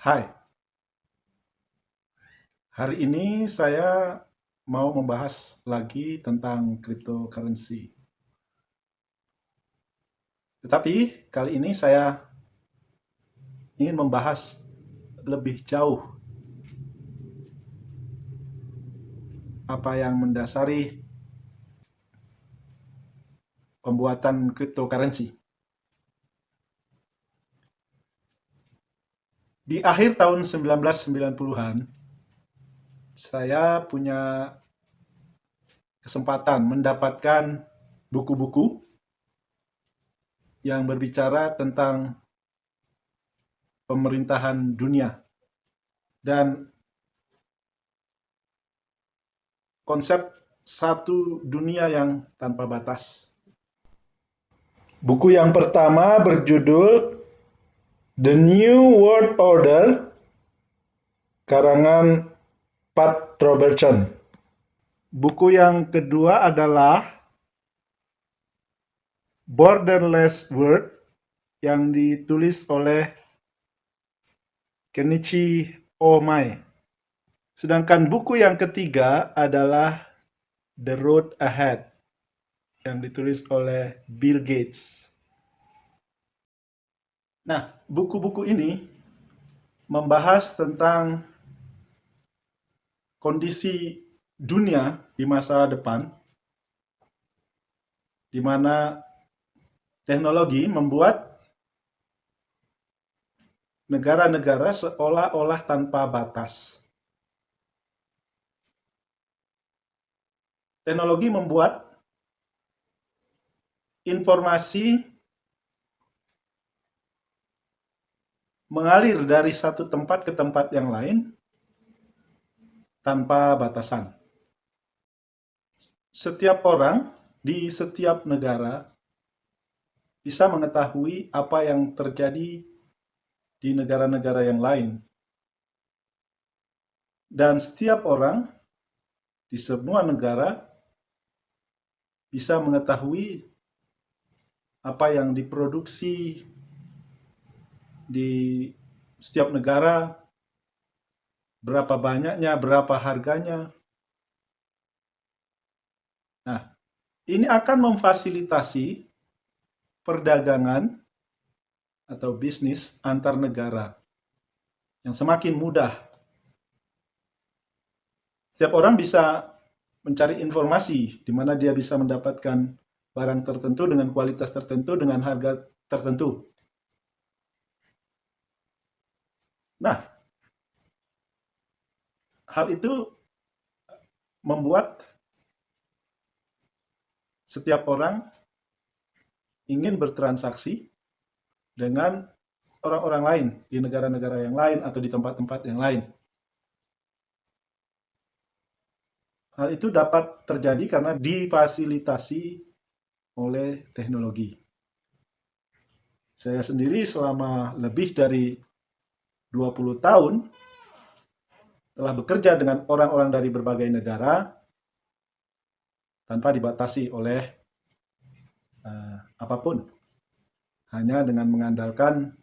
Hai, hari ini saya mau membahas lagi tentang cryptocurrency. Tetapi kali ini saya ingin membahas lebih jauh apa yang mendasari pembuatan cryptocurrency. Di akhir tahun 1990-an, saya punya kesempatan mendapatkan buku-buku yang berbicara tentang pemerintahan dunia dan konsep satu dunia yang tanpa batas. Buku yang pertama berjudul The New World Order, karangan Pat Robertson. Buku yang kedua adalah Borderless World yang ditulis oleh Kenichi Ohmae. Sedangkan buku yang ketiga adalah The Road Ahead yang ditulis oleh Bill Gates. Nah, buku-buku ini membahas tentang kondisi dunia di masa depan, di mana teknologi membuat negara-negara seolah-olah tanpa batas. Teknologi membuat informasi mengalir dari satu tempat ke tempat yang lain tanpa batasan. Setiap orang di setiap negara bisa mengetahui apa yang terjadi di negara-negara yang lain. Dan setiap orang di semua negara bisa mengetahui apa yang diproduksi di setiap negara, berapa banyaknya, berapa harganya. Nah, ini akan memfasilitasi perdagangan atau bisnis antar negara yang semakin mudah. Setiap orang bisa mencari informasi di mana dia bisa mendapatkan barang tertentu dengan kualitas tertentu dengan harga tertentu. Nah, hal itu membuat setiap orang ingin bertransaksi dengan orang-orang lain di negara-negara yang lain atau di tempat-tempat yang lain. Hal itu dapat terjadi karena difasilitasi oleh teknologi. Saya sendiri selama lebih dari 20 tahun telah bekerja dengan orang-orang dari berbagai negara tanpa dibatasi oleh apapun. Hanya dengan mengandalkan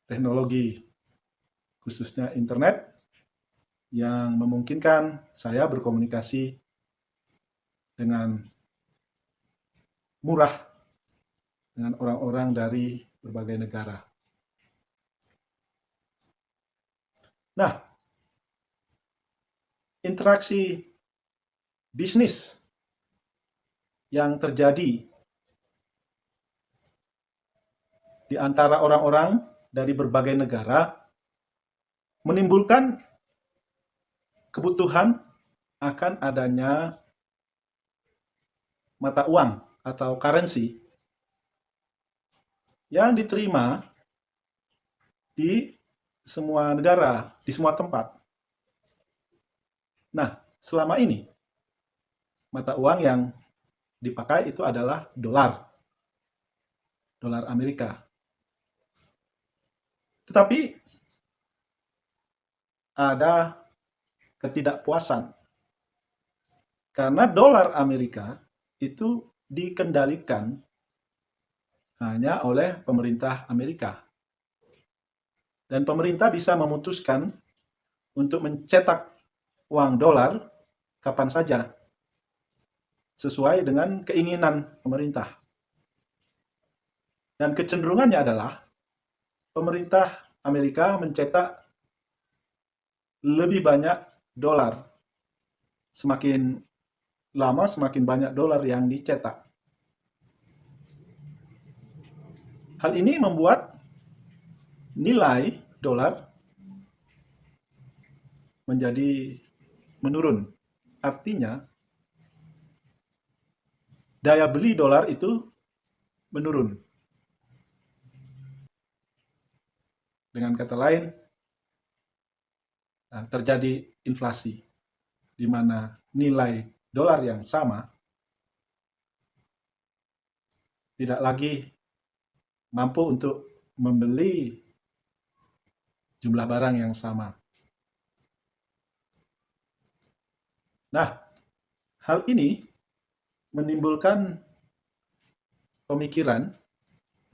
teknologi, khususnya internet, yang memungkinkan saya berkomunikasi dengan murah dengan orang-orang dari berbagai negara. Nah, interaksi bisnis yang terjadi di antara orang-orang dari berbagai negara menimbulkan kebutuhan akan adanya mata uang atau currency yang diterima di semua negara, di semua tempat. Nah, selama ini mata uang yang dipakai itu adalah dolar Amerika. Tetapi ada ketidakpuasan karena dolar Amerika itu dikendalikan hanya oleh pemerintah Amerika. Dan pemerintah bisa memutuskan untuk mencetak uang dolar kapan saja, sesuai dengan keinginan pemerintah. Dan kecenderungannya adalah pemerintah Amerika mencetak lebih banyak dolar. Semakin lama semakin banyak dolar yang dicetak. Hal ini membuat nilai dolar menjadi menurun. Artinya, daya beli dolar itu menurun. Dengan kata lain, terjadi inflasi, di mana nilai dolar yang sama tidak lagi mampu untuk membeli jumlah barang yang sama. Nah, hal ini menimbulkan pemikiran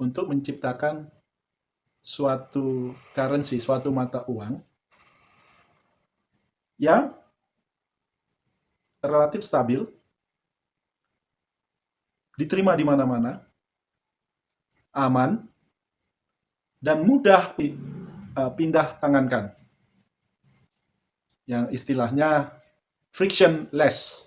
untuk menciptakan suatu currency, suatu mata uang yang relatif stabil, diterima di mana-mana, aman, dan mudah pindah tangankan. Yang istilahnya frictionless.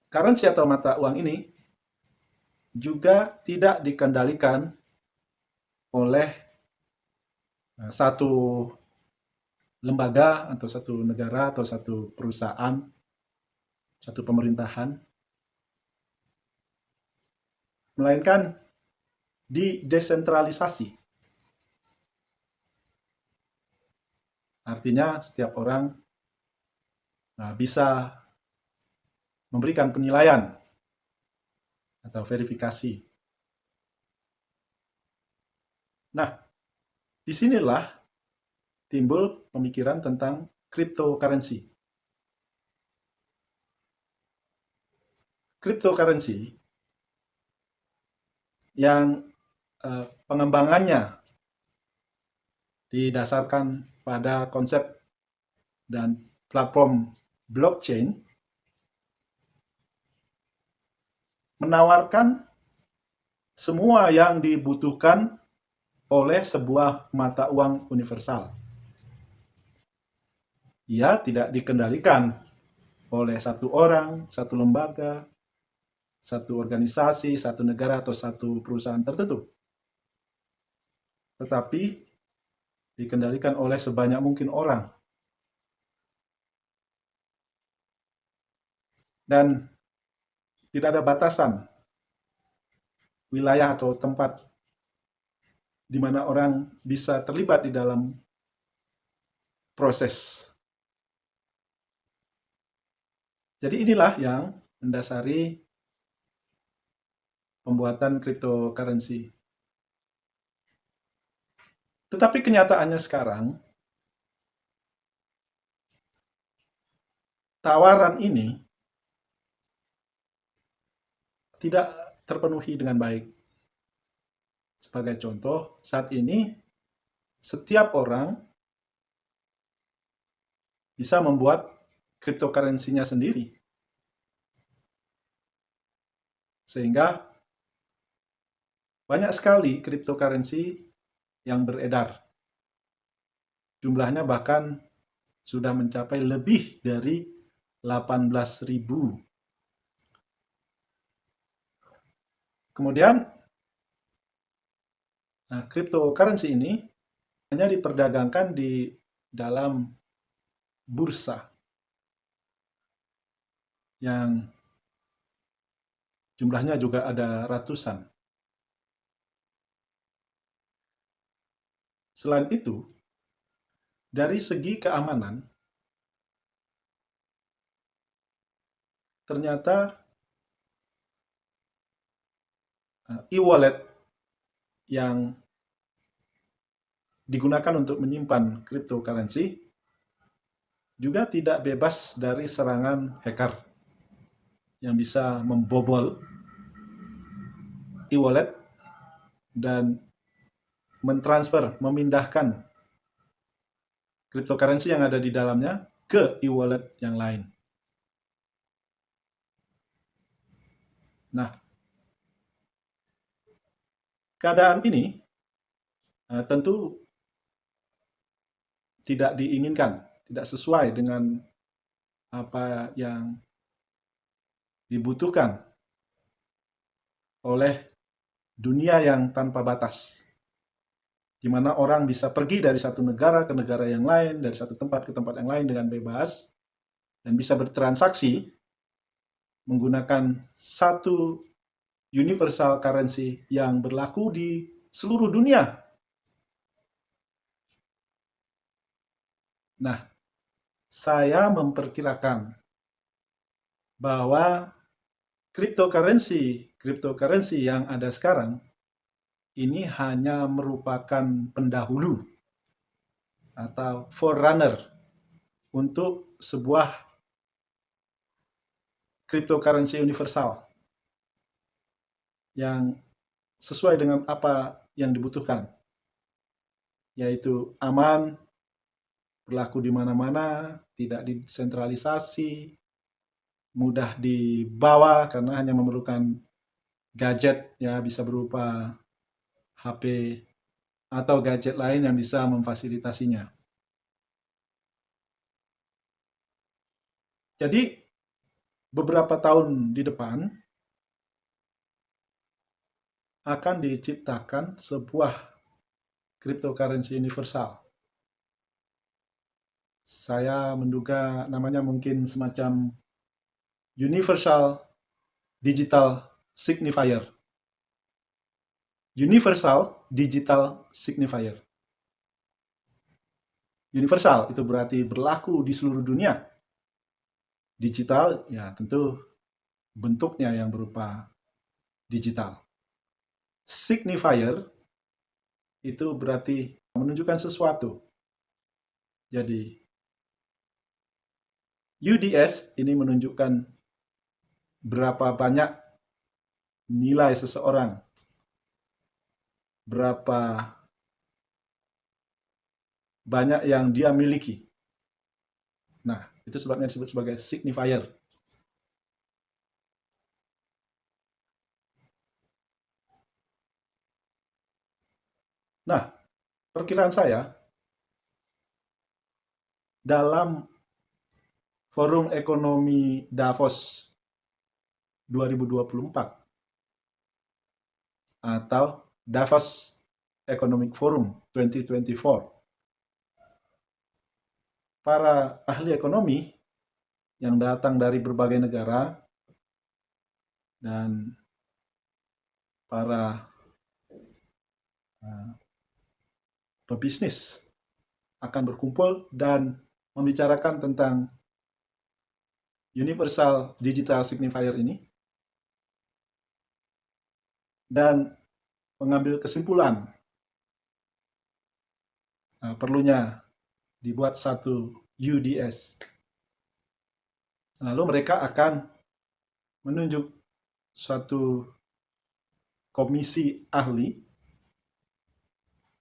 Currency atau mata uang ini juga tidak dikendalikan oleh satu lembaga atau satu negara atau satu perusahaan, satu pemerintahan, melainkan didesentralisasi. Artinya setiap orang bisa memberikan penilaian atau verifikasi. Nah, disinilah timbul pemikiran tentang cryptocurrency. Cryptocurrency yang pengembangannya didasarkan pada konsep dan platform blockchain menawarkan semua yang dibutuhkan oleh sebuah mata uang universal. Ia tidak dikendalikan oleh satu orang, satu lembaga, satu organisasi, satu negara, atau satu perusahaan tertentu. Tetapi dikendalikan oleh sebanyak mungkin orang. Dan tidak ada batasan wilayah atau tempat di mana orang bisa terlibat di dalam proses. Jadi inilah yang mendasari pembuatan cryptocurrency. Tetapi kenyataannya sekarang, tawaran ini tidak terpenuhi dengan baik. Sebagai contoh, saat ini setiap orang bisa membuat cryptocurrency-nya sendiri. Sehingga banyak sekali cryptocurrency yang beredar. Jumlahnya bahkan sudah mencapai lebih dari 18.000. Kemudian cryptocurrency ini hanya diperdagangkan di dalam bursa yang jumlahnya juga ada ratusan. Selain itu, dari segi keamanan, ternyata e-wallet yang digunakan untuk menyimpan cryptocurrency juga tidak bebas dari serangan hacker yang bisa membobol e-wallet dan mentransfer, memindahkan cryptocurrency yang ada di dalamnya ke e-wallet yang lain. Nah, keadaan ini tentu tidak diinginkan, tidak sesuai dengan apa yang dibutuhkan oleh dunia yang tanpa batas, di mana orang bisa pergi dari satu negara ke negara yang lain, dari satu tempat ke tempat yang lain dengan bebas, dan bisa bertransaksi menggunakan satu universal currency yang berlaku di seluruh dunia. Nah, saya memperkirakan bahwa cryptocurrency yang ada sekarang ini hanya merupakan pendahulu atau forerunner untuk sebuah cryptocurrency universal yang sesuai dengan apa yang dibutuhkan, yaitu aman, berlaku di mana-mana, tidak disentralisasi, mudah dibawa karena hanya memerlukan gadget, ya bisa berupa HP atau gadget lain yang bisa memfasilitasinya. Jadi beberapa tahun di depan akan diciptakan sebuah cryptocurrency universal. Saya menduga namanya mungkin semacam Universal Digital Signifier. Universal Digital Signifier. Universal itu berarti berlaku di seluruh dunia. Digital ya tentu bentuknya yang berupa digital. Signifier itu berarti menunjukkan sesuatu. Jadi UDS ini menunjukkan berapa banyak nilai seseorang, berapa banyak yang dia miliki. Nah, itu sebabnya disebut sebagai signifier. Nah, perkiraan saya dalam Forum Ekonomi Davos 2024 atau Davos Economic Forum 2024, para ahli ekonomi yang datang dari berbagai negara dan para pebisnis akan berkumpul dan membicarakan tentang Universal Digital Signifier ini dan mengambil kesimpulan perlunya dibuat satu UDS. Lalu mereka akan menunjuk suatu komisi ahli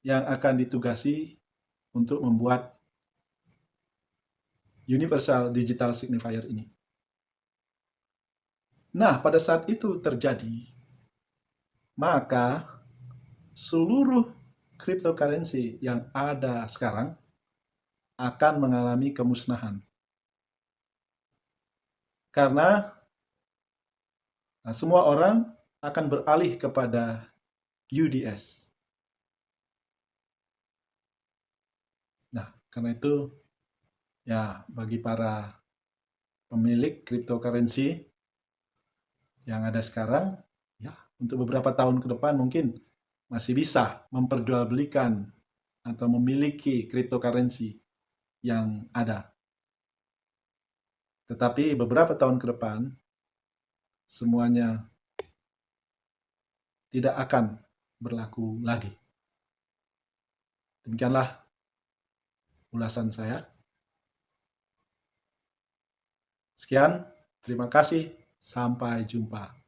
yang akan ditugasi untuk membuat Universal Digital Signifier ini. Nah, pada saat itu terjadi, maka seluruh cryptocurrency yang ada sekarang akan mengalami kemusnahan. Karena semua orang akan beralih kepada UDS. Nah, karena itu ya bagi para pemilik cryptocurrency yang ada sekarang, ya untuk beberapa tahun ke depan mungkin masih bisa memperjualbelikan atau memiliki cryptocurrency yang ada. Tetapi beberapa tahun ke depan semuanya tidak akan berlaku lagi. Demikianlah ulasan saya. Sekian, terima kasih, sampai jumpa.